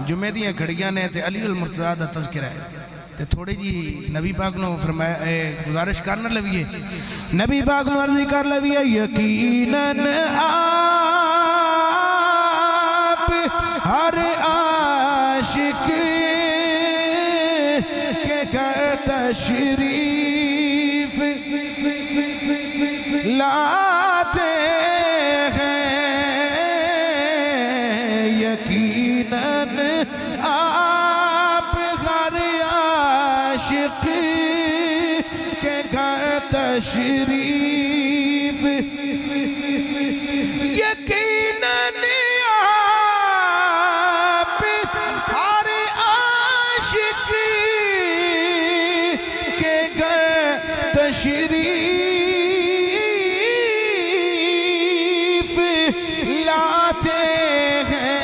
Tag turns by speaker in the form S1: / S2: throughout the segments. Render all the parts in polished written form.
S1: جمعے دیاں گھڑیاں نے تے علی المرتضیٰ دا تذکرہ ہے تے تھوڑی جی نبی پاک نو فرمایا گزارش کرنا لویے نبی پاک نو عرضی کر لویے یقیناً آپ ہر عاشق کے گھر تشریف لاتے ہیں یقیناً آپ ہر عاشق کے گھر تشریف یقیناً آپ ہر عاشق کے گھر تشریف لاتے ہیں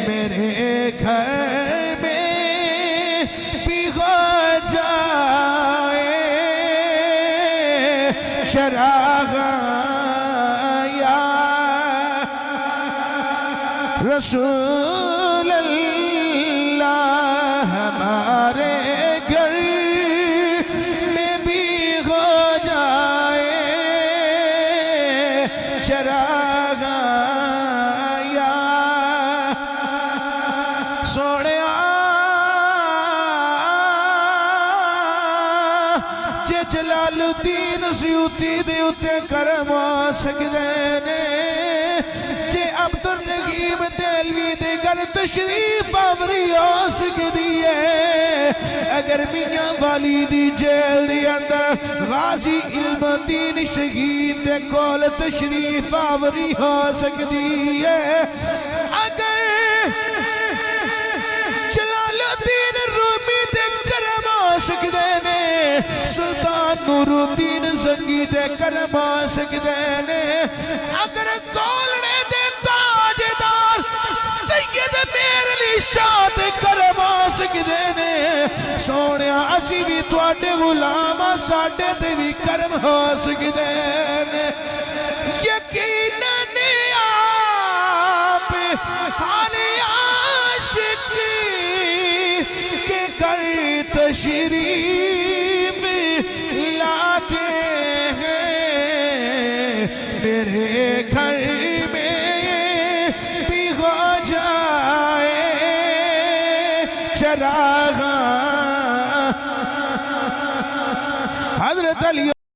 S1: میرے گھر میں بھی ہو جائے چراغ یا رسول اللہ ہمارے گھر میں بھی ہو جائے چراغ یا سوڑیا جے جلال الدین سیوطی دے اتے کرم آ سکدے نے جے عبدالرحیم دہلوی دے گھر تشریف آوری آ سکدی ہے اگر میاں والی دی جیل دی اندر غازی علم الدین شہید دے کول تشریف آوری آ سکدی ہے اگر جلال الدین رومی دے کرم آ سکدے نے سلطان نور الدین زکی دے کرم آ سکدے نے اگر کولنے دے تاجدار سید میر علی شاہ دے کرم آ سکدے نے سونیا اسی بھی تواڈے غلام ساڈے تے بھی کرم ہو سکدے نے یقیناً آپ ہر عاشق کے گھر تشریف لاتے ہیں میرے گھر